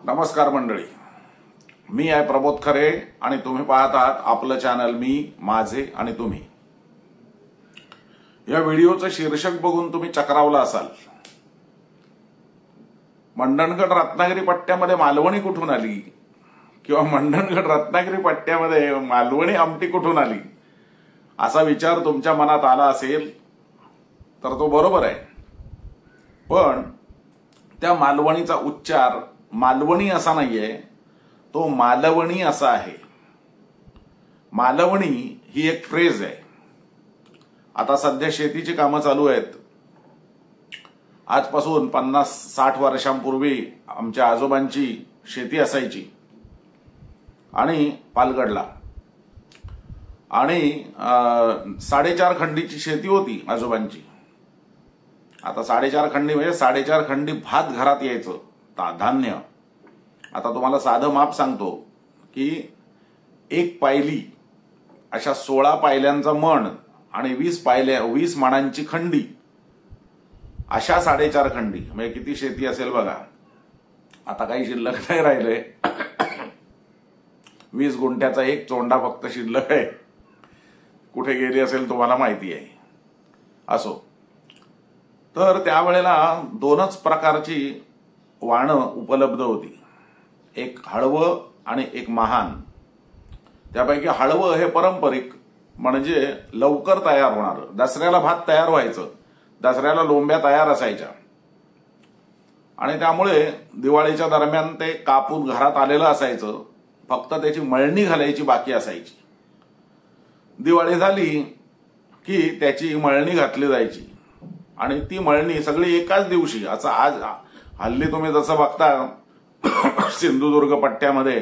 नमस्कार मंडळी, मी आहे प्रबोध खरे आणि तुम्ही पाहत आहात आपलं चॅनल मी, माझे आणि तुम्ही. या व्हिडिओचं शीर्षक बघून तुम्ही चक्रावला असाल. मंडणगड रत्नागिरी पट्ट्यामध्ये मालवणी कुठून आली किंवा मंडणगड रत्नागिरी पट्ट्यामध्ये मालवणी आमटी कुठून आली असा विचार तुमच्या मनात आला असेल तर तो बरोबर आहे. पण त्या मालवणीचा उच्चार मालवणी असा नाहीये, तो मालवणी असा आहे. मालवणी ही एक फ्रेज आहे. आता सध्या शेतीची कामं चालू आहेत. आजपासून 50-60 वर्षांपूर्वी आमच्या आजोबांची शेती असायची आणि पालगडला, आणि 4.5 खंडीची शेती होती आजोबांची. आता 4.5 खंडी म्हणजे 4.5 खंडी भात घरात यायचं, धान्य. आता तुम्हाला साधं माप सांगतो की एक पायली अशा 16 पायल्यांचा मण आणि 20 मणांची खंडी, अशा 4.5 खंडी म्हणजे किती शेती असेल बघा. आता काही शिल्लक नाही राहिले. 20 गुंठ्याचा एक चोंडा फक्त शिल्लक आहे. कुठे गेली असेल तुम्हाला माहिती आहे. असो, तर त्यावेळेला 2च प्रकारची वाणं उपलब्ध होती, एक हळवं आणि एक महान. त्यापैकी हळवं हे पारंपरिक, म्हणजे लवकर तयार होणार. दसऱ्याला भात तयार व्हायचं, दसऱ्याला लोंब्या तयार असायच्या आणि त्यामुळे दिवाळीच्या दरम्यान ते कापून घरात आलेलं असायचं. फक्त त्याची मळणी घालायची बाकी असायची. दिवाळी झाली की त्याची मळणी घातली जायची आणि ती मळणी सगळी एकाच दिवशी. असं आज हल्ली तुम्ही जसं बघता सिंधुदुर्ग पट्ट्यामध्ये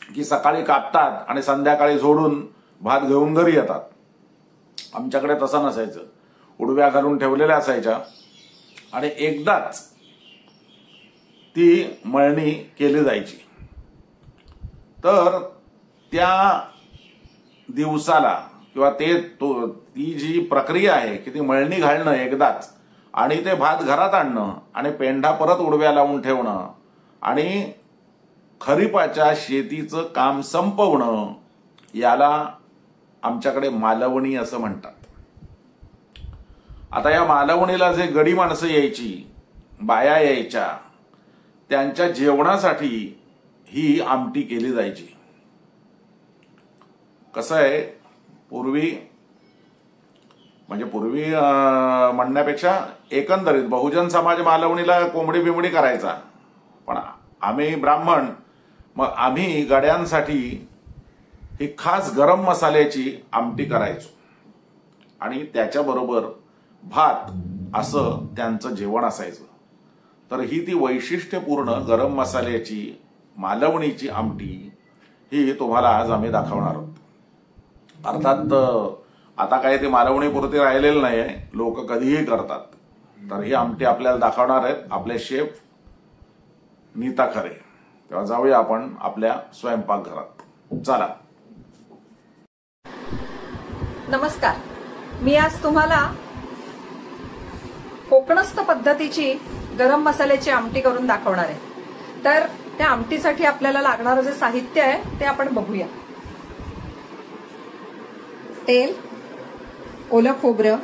की सकाळी कापतात आणि संध्याकाळी सोडून भात घेऊन घरी येतात. आमच्याकडे तसं नसायचं. उडव्या घालून ठेवलेल्या असायच्या आणि एकदाच ती मळणी केली जायची. तर त्या दिवसाला किंवा ती जी प्रक्रिया आहे की ती मळणी घालणं एकदाच आणि ते भात घरात आणणं आणि पेंढा परत उडव्या लावून ठेवणं आणि खरीपाच्या शेतीचं काम संपवणं, याला आमच्याकडे मालवणी असं म्हणतात. आता या मालवणीला जे गडी माणसं यायची, बाया यायच्या, त्यांच्या जेवणासाठी ही आमटी केली जायची. कसं आहे, पूर्वी म्हणण्यापेक्षा एकंदरीत बहुजन समाज मालवणीला कोंबडी बिंबडी करायचा, पण आम्ही ब्राह्मण, मग आम्ही गड्यांसाठी ही खास गरम मसाल्याची आमटी करायचो आणि त्याच्याबरोबर भात, असं त्यांचं जेवण असायचं. तर ही ती वैशिष्ट्यपूर्ण गरम मसाल्याची मालवणीची आमटी ही तुम्हाला आज आम्ही दाखवणार आहोत. अर्थात आता काही ते मालवणीपुरती राहिलेलं नाहीये, लोक कधीही करतात. तर ही आमटी आपल्याला दाखवणार आहेत आपले शेफ नीता खरे. तेव्हा जाऊया आपण आपल्या स्वयंपाकघरात. चला. नमस्कार, मी आज तुम्हाला कोकणस्थ पद्धतीची गरम मसाल्याची आमटी करून दाखवणार आहे. तर त्या आमटीसाठी आपल्याला लागणारं जे साहित्य आहे ते आपण बघूया. तेल, ओलं खोबरं,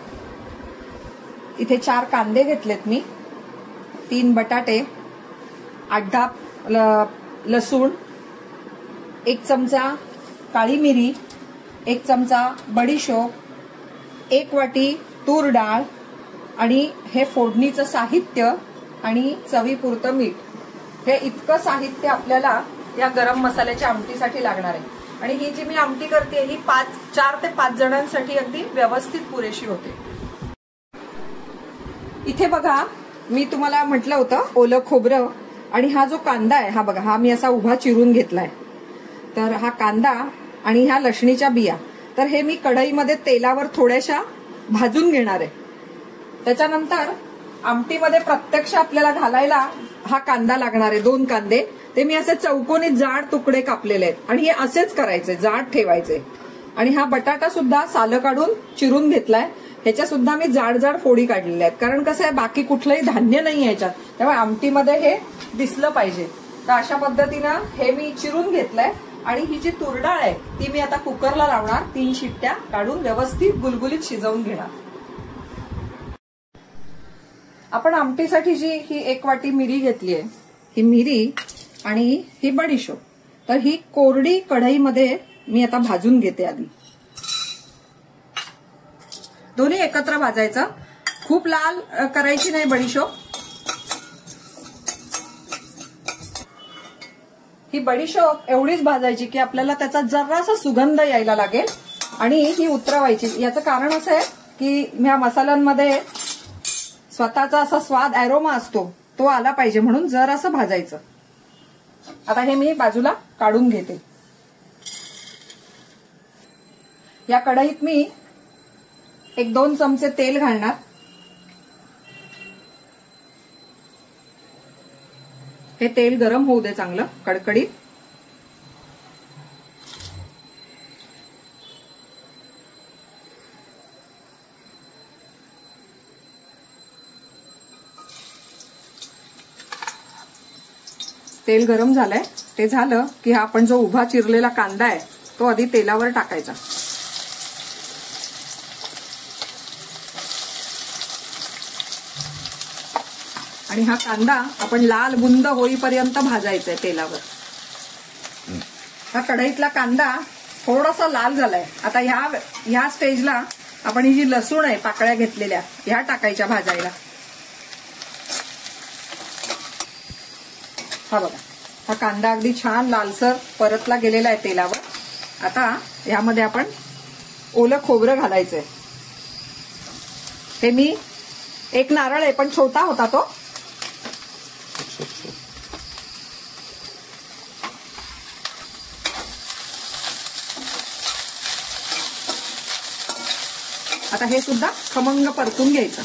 इथे 4 कांदे घेतलेत मी, 3 बटाटे, 8-10 लसूण, 1 चमचा काळी मिरी, 1 चमचा बडीशोप, 1 वाटी तूर डाळ आणि हे फोडणीचं साहित्य आणि चवीपुरतं मीठ. हे इतकं साहित्य आपल्याला या गरम मसाल्याच्या आमटीसाठी लागणार आहे. आणि ही जी मी आमटी करते ही 4 ते 5 जणांसाठी अगदी व्यवस्थित पुरेशी होते. इथे बघा, मी तुम्हाला म्हटलं होतं ओलं खोबरं आणि हा जो कांदा आहे, हा बघा, हा मी असा उभा चिरून घेतलाय. तर हा कांदा आणि ह्या लसणीच्या बिया, तर हे मी कढईमध्ये तेलावर थोड्याशा भाजून घेणार आहे. त्याच्यानंतर आमटीमध्ये प्रत्यक्ष आपल्याला घालायला हा कांदा लागणार आहे, 2 कांदे. ते मी असे चौकोनी जाड तुकडे कापलेले आहेत आणि हे असेच करायचे, जाड ठेवायचे. आणि हा बटाटा सुद्धा सालं काढून चिरून घेतलाय. ह्याच्या सुद्धा मी जाड जाड फोडी काढलेल्या आहेत, कारण कसं आहे बाकी कुठलंही धान्य नाही याच्यात, त्यामुळे आमटीमध्ये हे दिसलं पाहिजे. तर अशा पद्धतीनं हे मी चिरून घेतलंय आणि ही जी तूर डाळ आहे ती मी आता कुकरला लावणार, 3 शिट्ट्या काढून व्यवस्थित गुलगुलीत शिजवून घेणार. आपण आमटीसाठी जी ही 1 वाटी मिरी घेतली आहे, ही मिरी आणि ही बडीशोप, तर ही कोरडी कढईमध्ये मी आता भाजून घेते. आधी दोन्ही एकत्र भाजायचं, खूप लाल करायची नाही बडीशोप. ही बडीशोप एवढीच भाजायची की आपल्याला त्याचा जरासा सुगंध यायला लागेल आणि ही उतरवायची. याचं कारण असं आहे की ह्या मसाल्यांमध्ये स्वतःचा असा स्वाद अरोमा असतो, तो आला पाहिजे म्हणून जरासं भाजायचं. आता हे मी बाजूला काढून घेते. या कढईत मी 1-2 चमचे तेल घालणार. हे तेल गरम होऊ दे चांगलं कडकडीत. तेल गरम झालंय, ते झालं की हा आपण जो उभा चिरलेला कांदा आहे तो आधी तेलावर टाकायचा. आणि हा कांदा आपण लाल बुंद होईपर्यंत भाजायचा आहे तेलावर. हा कढईतला कांदा थोडासा लाल झालाय. आता ह्या स्टेजला आपण ही जी लसूण आहे पाकळ्या घेतलेल्या ह्या टाकायच्या भाजायला. हा बघा, हा कांदा अगदी छान लालसर परतला गेलेला आहे तेलावर. आता ह्यामध्ये आपण ओलं खोबरं घालायचंय. हे मी 1 नारळ आहे पण छोटा होता तो. आता हे सुद्धा खमंग परतून घ्यायचं.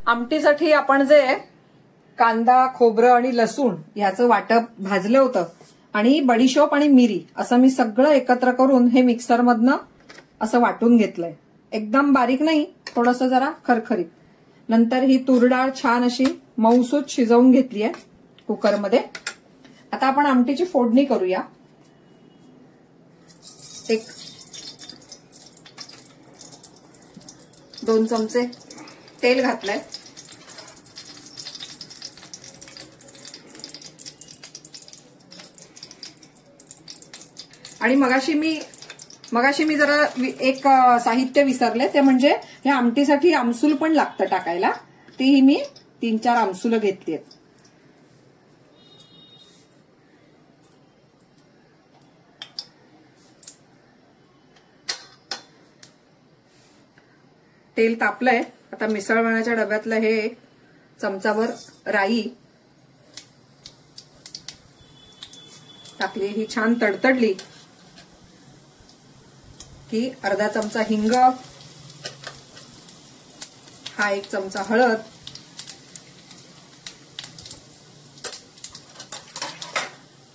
आमटीसाठी आपण जे कांदा, खोबरं आणि लसूण याचं वाटप भाजलं होतं आणि बडीशोप आणि मिरी असं मी सगळं एकत्र करून हे मिक्सरमधनं असं वाटून घेतलंय. एकदम बारीक नाही, थोडंसं जरा खरखरीत. नंतर ही तूर डाळ छान अशी मऊसूत शिजवून घेतली आहे कुकरमध्ये. आता आपण आमटीची फोडणी करूया. 1-2 चमचे तेल घातलंय. आणि मगाशी मी जरा एक साहित्य विसरले, ते म्हणजे हे आमटीसाठी आमसूल पण लागतं टाकायला. तीही मी 3-4 आमसूल घेतली आहेत. तेल तापलंय. आता मिसळवाण्याच्या डब्यातलं हे चमचाभर राई टाकली. ही छान तडतडली की अर्धा चमचा हिंग, हा 1 चमचा हळद,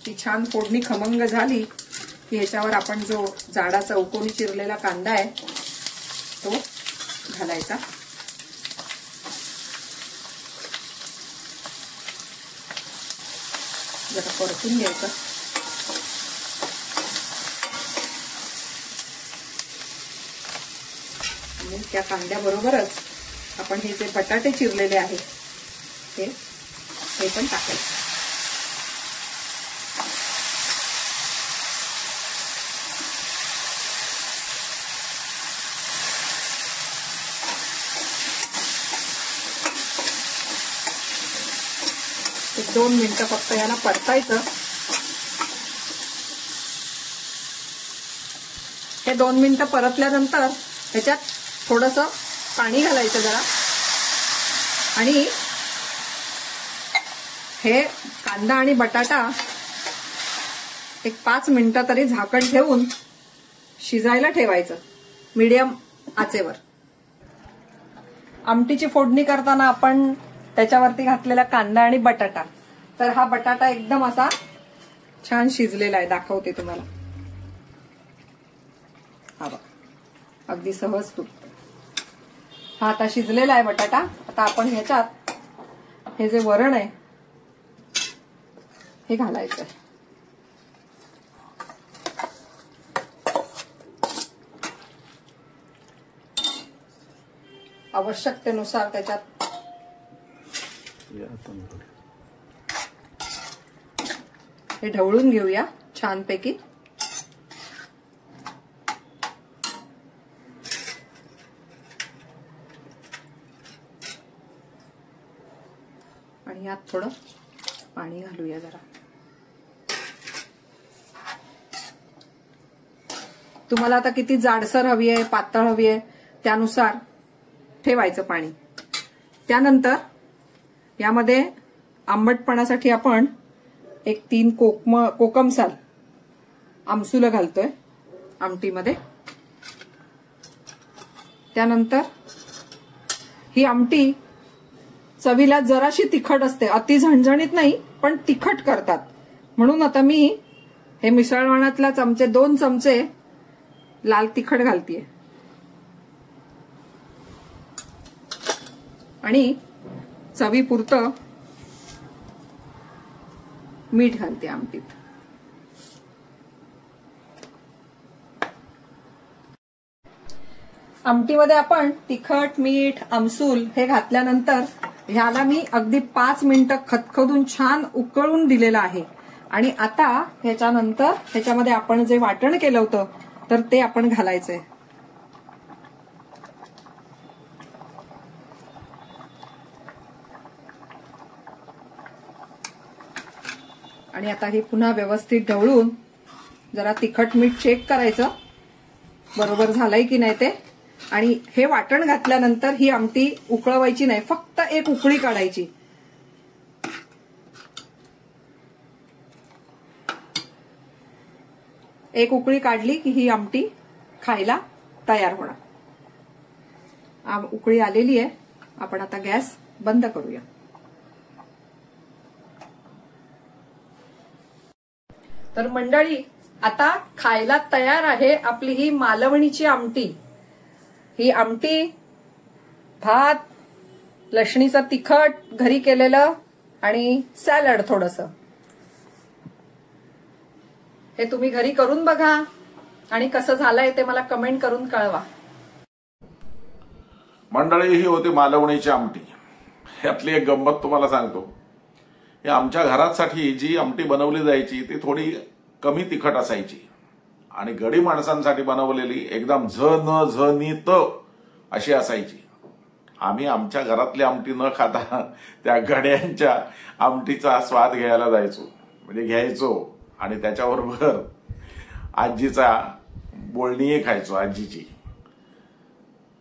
ही छान फोडणी खमंग झाली की ह्याच्यावर आपण जो जाडा चौकोनी चिरलेला कांदा आहे तो घालायचा. जरा परतून घ्यायचं. आणि त्या कांद्याबरोबरच आपण हे जे बटाटे चिरलेले आहेत ते पण टाकायचं. एक 2 मिनिटं फक्त याला परतायचं. हे 2 मिनिटं परतल्यानंतर ह्याच्यात थोडंसं पाणी घालायचं जरा. आणि हे कांदा आणि बटाटा एक 5 मिनिटं तरी झाकण ठेवून शिजायला ठेवायचं मीडियम आचेवर. आमटीची फोडणी करताना आपण त्याच्यावरती घातलेला कांदा आणि बटाटा, तर हा बटाटा एकदम असा छान शिजलेला आहे. दाखवते तुम्हाला. हा बघा, अगदी सहज तुटतं. हा आता शिजलेला आहे बटाटा. आता आपण ह्याच्यात हे जे वरण आहे हे घालायचं. आवश्यकतेनुसार त्याच्यात हे ढवळून घेऊया छानपैकी. आणि यात थोडं पाणी घालूया जरा. तुम्हाला आता किती जाडसर हवी आहे, पातळ हवी आहे त्यानुसार ठेवायचं पाणी. त्यानंतर यामध्ये आंबटपणासाठी आपण एक 3 कोकमसाल आमसूल घालतोय आमटीमध्ये. त्यानंतर ही आमटी चवीला जराशी तिखट असते, अति झणझणीत नाही पण तिखट करतात. म्हणून आता मी हे मिसळवाणातला 2 चमचे लाल तिखट घालतीये आणि चवीपुरतं मीठ घालते आमटीत. आमटीमध्ये आपण तिखट, मीठ, आमसूल हे घातल्यानंतर ह्याला मी अगदी 5 मिनिटं खदखदून छान उकळून दिलेलं आहे. आणि आता ह्याच्यानंतर ह्याच्यामध्ये आपण जे वाटण केलं होतं तर ते आपण घालायचंय. आणि आता हे पुन्हा व्यवस्थित ढवळून जरा तिखट मीठ चेक करायचं बरोबर झालंय की नाही ते. आणि हे वाटण घातल्यानंतर ही आमटी उकळवायची नाही, फक्त एक उकळी काढायची. एक उकळी काढली की ही आमटी खायला तयार होणार. उकळी आलेली आहे. आपण आता गॅस बंद करूया. तर मंडळी आता खायला तयार आहे आपली ही मालवणीची आमटी. ही आमटी भात, लसणीचं तिखट घरी केलेलं आणि सॅलड थोडंसं. हे तुम्ही घरी करून बघा आणि कसं झालंय ते मला कमेंट करून कळवा. मंडळी ही होती मालवणीची आमटी. यातली एक गंमत तुम्हाला सांगतो. हे आमच्या घरासाठी जी आमटी बनवली जायची ती थोडी कमी तिखट असायची आणि गडी माणसांसाठी बनवलेली एकदम झणझणीत अशी असायची. आम्ही आमच्या घरातली आमटी न खाता त्या गड्यांच्या आमटीचा स्वाद घ्यायला जायचो, म्हणजे घ्यायचो आणि त्याच्याबरोबर आजीचा बोलणीही खायचो आजीची.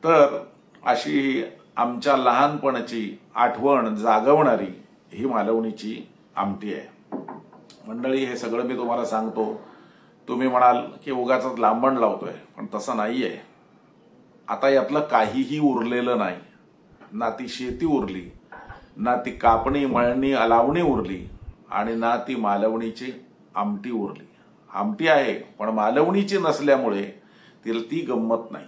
तर अशी आमच्या लहानपणाची आठवण जागवणारी ही मालवणीची आमटी आहे. मंडळी हे सगळं मी तुम्हाला सांगतो. तुम्ही म्हणाल की उगाच लांबण लावतोय, पण तसं नाहीये. आता यातलं काहीही उरलेलं नाही. ना ती शेती उरली, ना ती कापणी, मळणी, लावणी उरली आणि ना ती मालवणीची आमटी उरली. आमटी आहे पण मालवणीची नसल्यामुळे तिला ती गंमत नाही.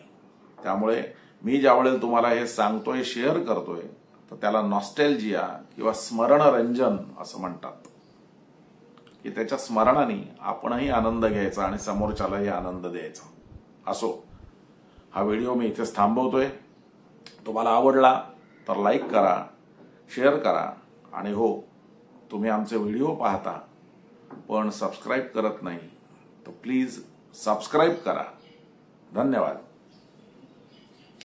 त्यामुळे मी ज्यावेळेला तुम्हाला हे सांगतोय, शेअर करतोय, तर त्याला नॉस्टॅल्जिया किंवा स्मरणरंजन असं म्हणतात, की त्याच्या स्मरणाने आपणही आनंद घ्यायचा आणि समोरच्यालाही आनंद द्यायचा. असो, हा व्हिडिओ मी इथेच थांबवतोय. तुम्हाला आवडला तर लाईक करा, शेअर करा आणि हो, तुम्ही आमचे व्हिडिओ पाहता पण सबस्क्राईब करत नाही तर प्लीज सबस्क्राईब करा. धन्यवाद.